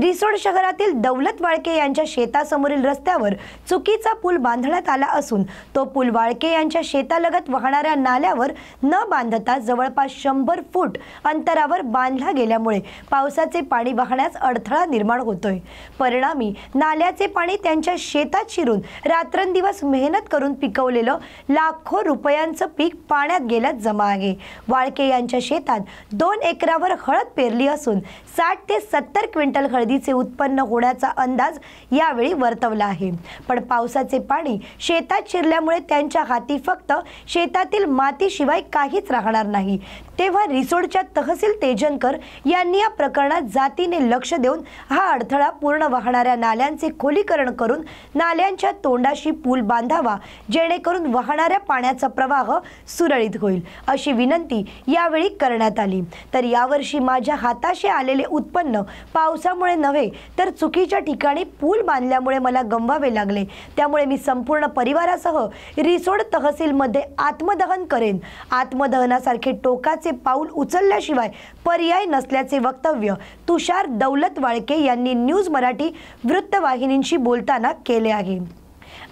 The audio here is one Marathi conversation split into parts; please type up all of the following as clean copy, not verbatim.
रिसोड शहरातील दौलत वाळके यांच्या शेतासमोरील रस्त्यावर चुकीचा पूल बांधण्यात आला असून तो पूल वाळके यांच्या शेतालगत वाहणाऱ्या नाल्यावर न बांधता जवळपास 100 फूट अंतरावर बांधला गेल्यामुळे पावसाचे पाणी वाहण्यास अडथळा निर्माण होतोय। परिणामी नाल्याचे पाणी त्यांच्या शेतात शिरून रात्रंदिवस मेहनत करून पिकवलेलं लाखो रुपयांचं पीक पाण्यात गेल्यात जमा आहे। वाळके यांच्या शेतात 2 एकरावर हळद पेरली असून 60 ते 70 क्विंटल हळदीचे उत्पन्न होण्याचा अंदाज यावेळी वर्तवला आहे। पण पावसाचे पाणी शेतात शिरल्यामुळे त्यांच्या हाती फक्त शेतातील मातीशिवाय काहीच राहणार नाही। तेव्हा रिसोडच्या तहसील तेजनकर यांनी या प्रकरणात जातीने लक्ष देऊन हा अडथळा पूर्ण वाहणाऱ्या नाल्यांचे खोलीकरण करून नाल्यांच्या तोंडाशी पूल बांधावा, जेणेकरून वाहणाऱ्या पाण्याचा प्रवाह सुरळीत होईल, अशी विनंती यावेळी करण्यात आली। तर यावर्षी माझ्या हाताशी आलेले उत्पन्न पावसामुळे नव्हे तर चुकीच्या ठिकाणी पूल बांधल्यामुळे मला गमवावे लागले। त्यामुळे मी संपूर्ण परिवारासह रिसोड तहसीलमध्ये आत्मदहन करेन। आत्मदहनासारखे टोकाचे पाऊल उचलल्याशिवाय पर्याय नसल्याचे वक्तव्य तुषार दौलत वाळके यांनी न्यूज मराठी वृत्तवाहिनींशी बोलताना केले आहे।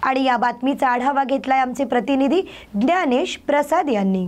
आणि या बातमीचा आढावा घेतलाय आमचे प्रतिनिधी ज्ञानेश प्रसाद यांनी।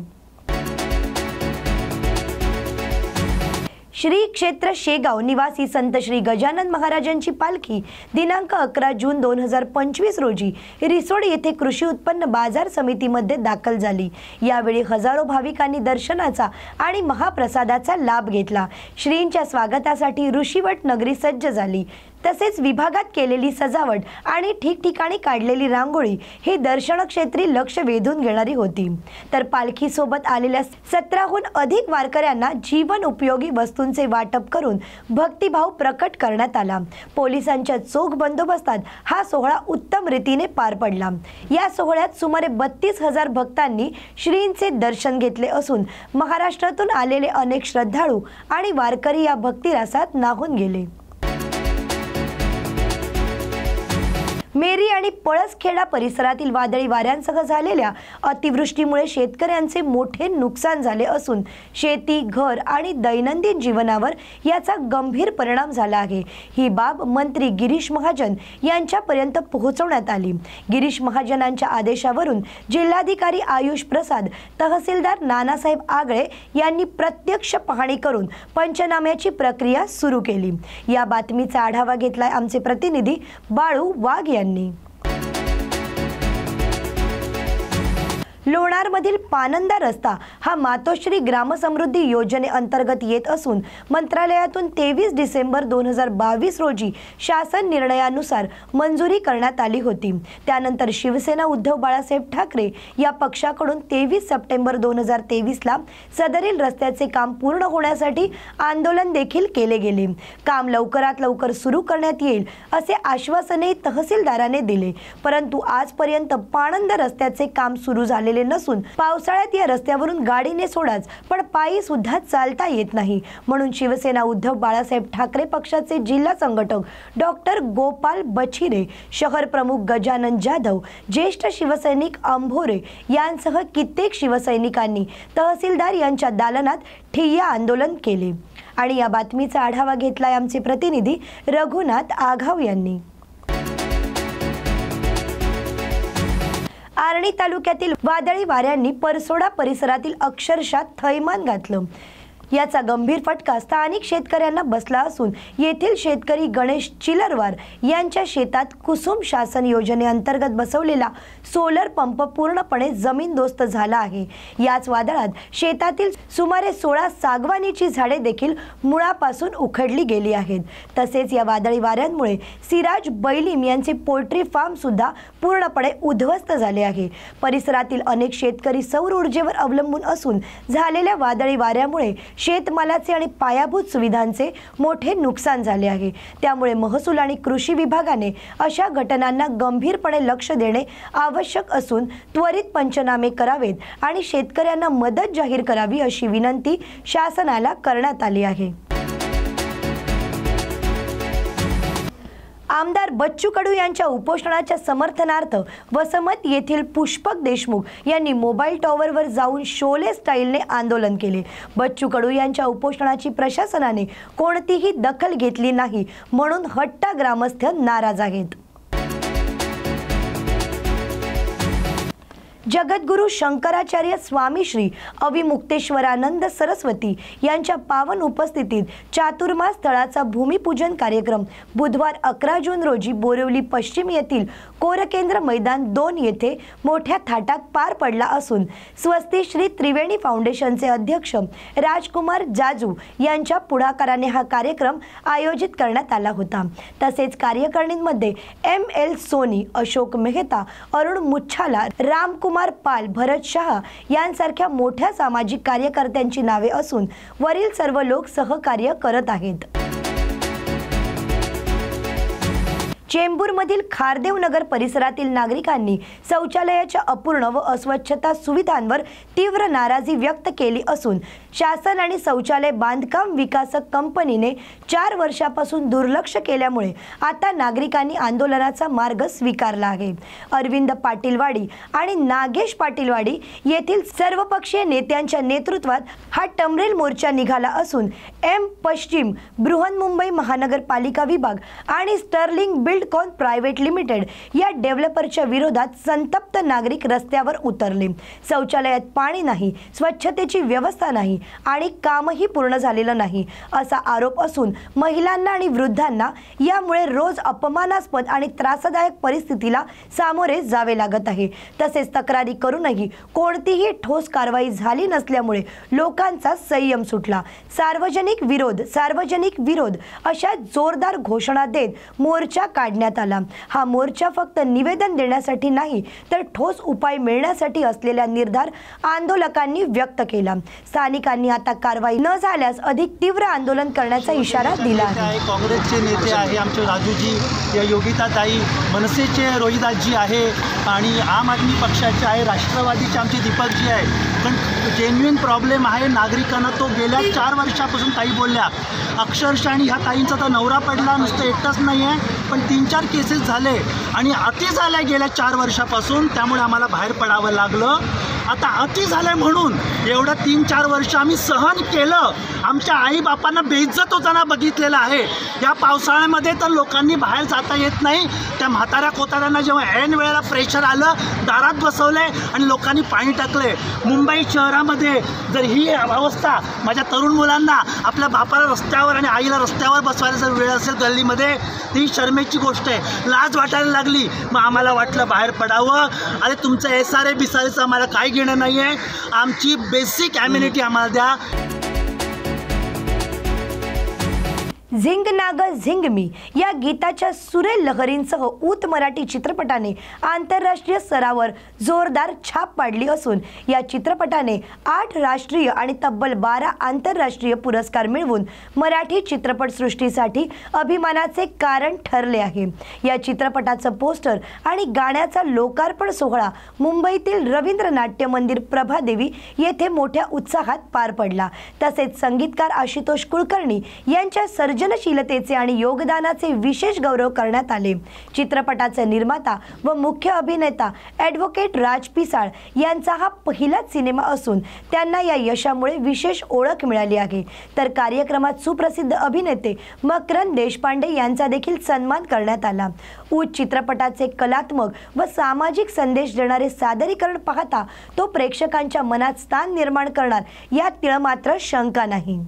श्री क्षेत्र शेगाव निवासी संत श्री गजानन महाराजांची पालखी दिनांक 11 जून 2025 रोजी रिसोड येथे कृषी उत्पन्न बाजार समितीमध्ये दाखल झाली। यावेळी हजारो भाविकांनी दर्शनाचा आणि महाप्रसादाचा लाभ घेतला। श्रींच्या स्वागतासाठी ऋषीवट नगरी सज्ज झाली। तसेच विभागात केलेली सजावट आणि ठिकठिकाणी काढलेली रांगोळी हे दर्शन क्षेत्री लक्ष वेधून घेणारी होती। तर पालखी सोबत आलेल्या 17हून अधिक वारकऱ्यांना जीवन उपयोगी वस्तूंचे वाटप करून भक्तिभाव प्रकट करण्यात आला। पोलिसांच्या चोख बंदोबस्तात हा सोहळा उत्तम रीतीने पार पडला। या सोहळ्यात सुमारे 32,000 भक्तांनी श्रींचे दर्शन घेतले असून महाराष्ट्रातून आलेले अनेक श्रद्धाळू आणि वारकरी या भक्तिरसात न्हाऊन गेले। मेरी आणि पळसखेडा परिसरातील वादळी वाऱ्यांसह झालेल्या अतिवृष्टीमुळे शेतकऱ्यांचे मोठे नुकसान झाले असून शेती, घर आणि दैनंदिन जीवनावर याचा गंभीर परिणाम झाला आहे। ही बाब मंत्री गिरीश महाजन यांच्यापर्यंत पोहोचवण्यात आली। गिरीश महाजनांच्या आदेशावरून जिल्हाधिकारी आयुष प्रसाद, तहसीलदार नानासाहेब आगळे यांनी प्रत्यक्ष पाहणी करून पंचनाम्याची प्रक्रिया सुरू केली। या बातमीचा आढावा घेतलाय आमचे प्रतिनिधी बाळू वाघ यांनी। लोणारमधील पानंदा रस्ता हा मातोश्री ग्रामसमृद्धी योजनेअंतर्गत येत असून मंत्रालयातून 23 डिसेंबर 2022 रोजी शासन निर्णयानुसार मंजुरी करण्यात आली होती। त्यानंतर शिवसेना उद्धव बाळासाहेब ठाकरे या पक्षाकडून 23 सप्टेंबर 2023 ला सदरील रस्त्याचे काम पूर्ण होण्यासाठी आंदोलन देखील केले गेले। काम लवकरात लवकर सुरू करण्यात येईल असे आश्वासनही तहसीलदाराने दिले, परंतु आजपर्यंत पानंदा रस्त्याचे काम सुरू झाले नसून पावसाळ्यात या रस्त्यावरून गाडीने सोडाच पण पायी सुद्धा चालता येत नाही। म्हणून शिवसेना उद्धव बाळासाहेब ठाकरे पक्षाचे जिल्हा संघटक डॉक्टर गोपाल बछिरे, शहर प्रमुख गजानन जाधव, ज्येष्ठ शिवसैनिक अंभोरे यांसह कित्येक शिवसैनिकांनी तहसीलदार यांच्या दालनात ठिय्या आंदोलन केले। आणि या बातमीचा आढावा घेतलाय आमचे प्रतिनिधी रघुनाथ आघाव यांनी। आर्णी तालुक्यातील वादळी वाऱ्यांनी परसोडा परिसरातील अक्षरशः थैमान घातलं। याचा गंभीर फटका स्थानिक शेतकऱ्यांना बसला असून येथील शेतकरी गणेश चिलरवार यांच्या शेतात कुसुम शासन योजनेअंतर्गत बसवलेला सोलर पंप पूर्णपणे जमीनदोस्त झाला आहे। याच वादळात शेतातील सुमारे 16 सागवानीची झाडे देखील मुळापासून उखडली गेली आहेत। तसेच या वादळी वाऱ्यांमुळे सिराज बैलीम यांचे पोल्ट्री फार्म सुद्धा पूर्णपणे उद्ध्वस्त झाले आहे। परिसरातील अनेक शेतकरी सौर ऊर्जेवर अवलंबून असून झालेल्या वादळी वाऱ्यामुळे शेतमालाचे आणि पायाभूत सुविधांचे मोठे नुकसान झाले आहे। त्यामुळे महसूल आणि कृषी विभागाने अशा घटनांना गंभीरपणे लक्ष देणे आवश्यक असून त्वरित पंचनामे करावेत आणि शेतकऱ्यांना मदत जाहीर करावी अशी विनंती शासनाला करण्यात आली आहे। आमदार बच्चू कडू यांच्या उपोषणाच्या समर्थनार्थ वसमत येथील पुष्पक देशमुख यांनी मोबाईल टॉवरवर जाऊन शोले स्टाईलने आंदोलन केले। बच्चू कडू यांच्या उपोषणाची प्रशासनाने कोणतीही दखल घेतली नाही म्हणून हट्टा ग्रामस्थ नाराज आहेत। जगद्गुरु शंकराचार्य स्वामी श्री अविमुक्तेश्वरानंद सरस्वती यांच्या पावन उपस्थितीत चातुर्मास स्थळाचा भूमिपूजन कार्यक्रम बुधवार 11 जून रोजी बोरिवली पश्चिम येथील कोरकेंद्र मैदान 2 येथे मोठ्या थाटात पार पडला असून स्वस्ती श्री त्रिवेणी फाउंडेशनचे अध्यक्ष राजकुमार जाजू यांच्या पुढाकाराने हा कार्यक्रम आयोजित करण्यात आला होता। तसेच कार्यकारिणीमध्ये ML सोनी, अशोक मेहता, अरुण मुच्छाला, रामकुमार पाल, भरत शाह यांसारख्या मोठ्या सामाजिक कार्यकर्त्यांची नावे असून वरील सर्व लोक सहकार्य करत आहेत। चेंबूरमधील खारदेव नगर परिसरातील नागरिकांनी शौचालयाच्या अपूर्ण व अस्वच्छता सुविधांवर तीव्र नाराजी व्यक्त केली असून शासन आणि शौचालय बांधकाम विकासक कंपनीने 4 वर्षापासून दुर्लक्ष केल्यामुळे आता नागरिकांनी आंदोलनाचा मार्ग स्वीकारला आहे। अरविंद पाटीलवाडी आणि नागेश पाटीलवाडी येथील सर्वपक्षीय नेत्यांच्या नेतृत्वात हा टमरेल मोर्चा निघाला असून पश्चिम, बृहन्मुंबई महानगरपालिका विभाग आणि स्टर्लिंग बिल्डकॉन प्रायव्हेट लिमिटेड या डेव्हलपरच्या विरोधात संतप्त नागरिक रस्त्यावर उतरले। शौचालयात पाणी नाही, स्वच्छतेची व्यवस्था नाही आणि कामही पूर्ण झालेलं नाही असा आरोप असून महिलांना आणि वृद्धांना यामुळे रोज अपमानास्पद आणि त्रासदायक परिस्थितीला सामोरे जावे लागत आहे। तसेच तक्रारी करूनही कोणतीही ठोस कारवाई झाली नसल्यामुळे लोकांचा संयम सुटला। सार्वजनिक विरोध अशा जोरदार घोषणा देत मोर्चा काढण्यात आला। हा मोर्चा फक्त निवेदन देण्यासाठी नाही तर ठोस उपाय मिळण्यासाठी असलेला निर्धार आंदोलकांनी व्यक्त केला। स्थानिकांनी आता कारवाई न झाल्यास अधिक तीव्र आंदोलन करण्याचा इशारा दिला आहे। काँग्रेसचे नेते आहे आमचे राजूजी, या योगिताताई, मनसेचे रोहिदासजी आहे आणि आम आदमी पक्षाचे आहे, राष्ट्रवादीचे आमचे दीपकजी आहे। पण जेन्युइन प्रॉब्लेम आहे नागरिकांना, तो गेल्या 4 वर्षापासून ताई बोलल्या अक्षरशः, आणि ह्या ताईंचा तर नवरा पडला, नुसतं एकटाच नाही आहे पण 3-4 केसेस झाले आणि अति झाल्या गेल्या 4 वर्षापासून, त्यामुळे आम्हाला बाहेर पडावं लागलं। आता अति झालंय म्हणून एवढं 3-4 वर्ष आम्ही सहन केलं, आमच्या आईबापांना बेइज्जत होताना बघितलेलं आहे। या पावसाळ्यामध्ये तर लोकांनी बाहेर जाता येत नाही, त्या म्हाताऱ्या कोताऱ्यांना जेव्हा ऐन वेळेला प्रेशर आलं दारात बसवले आणि लोकांनी पाणी टाकले। मुंबई शहरामध्ये जर ही अवस्था, माझ्या तरुण मुलांना आपल्या बापाला रस्त्यावर आणि आईला रस्त्यावर बसवायला जर वेळ असेल गल्लीमध्ये, ती शर्मेची गोष्ट आहे। लाज वाटायला लागली, मग आम्हाला वाटलं बाहेर पडावं। अरे तुमचं SRA बिसारेचं आम्हाला काय घेणं नाही आहे, आमची बेसिक ॲम्युनिटी आम्हाला द्या। झिंग नाग झिंग मी या गीताच्या सुरेल लहरींसह ऊत मराठी चित्रपटाने आंतरराष्ट्रीय स्तरावर जोरदार छाप पाडली असून या चित्रपटाने 8 राष्ट्रीय आणि तब्बल 12 आंतरराष्ट्रीय पुरस्कार मिळवून मराठी चित्रपटसृष्टीसाठी अभिमानाचे कारण ठरले आहे। या चित्रपटाचं पोस्टर आणि गाण्याचा लोकार्पण सोहळा मुंबईतील रवींद्र नाट्य मंदिर प्रभादेवी येथे मोठ्या उत्साहात पार पडला। तसेच संगीतकार आशुतोष कुलकर्णी यांच्या सर्जनशीलतेचे आणि योगदानाचे विशेष गौरव करण्यात आले। चित्रपटाचे निर्माता व मुख्य अभिनेता ॲडव्होकेट राज पिसाळ यांचा हा पहिलाच सिनेमा असून त्यांना या यशामुळे विशेष ओळख मिळाली आहे। तर कार्यक्रमात सुप्रसिद्ध अभिनेते मकरंद देशपांडे यांचा देखील सन्मान करण्यात आला। ऊत चित्रपटाचे कलात्मक व सामाजिक संदेश देणारे सादरीकरण पाहता तो प्रेक्षकांच्या मनात स्थान निर्माण करणार यात तिळमात्र शंका नाही।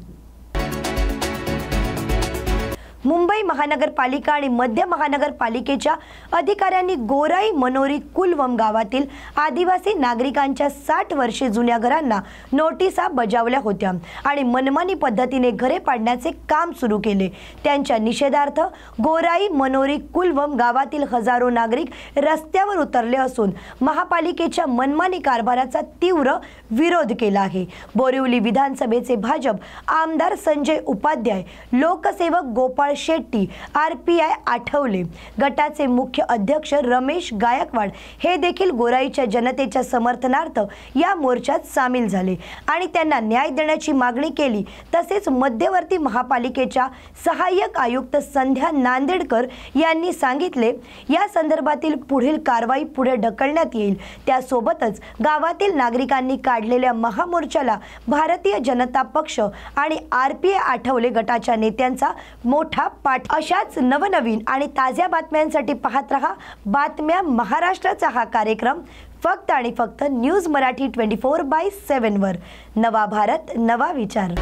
मुंबई महानगरपालिका आणि मध्य महानगरपालिकेच्या अधिकाऱ्यांनी गोराई मनोरी कुलवम गावातील आदिवासी नागरिकांच्या 60 वर्षे जुन्या घरांना नोटिसा बजावल्या होत्या आणि मनमानी पद्धतीने घरे पाडण्याचे काम सुरू केले। त्यांच्या निषेधार्थ गोराई मनोरी कुलवम गावातील हजारो नागरिक रस्त्यावर उतरले असून महापालिकेच्या मनमानी कारभाराचा तीव्र विरोध केला आहे। बोरिवली विधानसभेचे भाजप आमदार संजय उपाध्याय, लोकसेवक गोपाळ गोपाळ शेट्टी, RPI आठवले गटाचे मुख्य अध्यक्ष रमेश गायकवाड हे देखील गोराईच्या जनतेच्या समर्थनार्थ या मोर्चात सामील झाले आणि त्यांना न्याय देण्याची मागणी केली। तसेच मध्यवर्ती महापालिकेच्या सहाय्यक आयुक्त संध्या नांदेडकर यांनी सांगितले या संदर्भातील पुढील कारवाई पुढे ढकलण्यात येईल। त्यासोबतच गावातील नागरिकांनी काढलेल्या महामोर्चाला भारतीय जनता पक्ष आणि RPI आठवले गटाच्या नेत्यांचा मोठा पाठिंबा। अशाच नवनवीन आणि ताज्या बातम्यांसाठी पाहत रहा बातम्या महाराष्ट्राचा हा कार्यक्रम फक्त आणि फक्त न्यूज मराठी 24/7 वर। नवा भारत नवा विचार।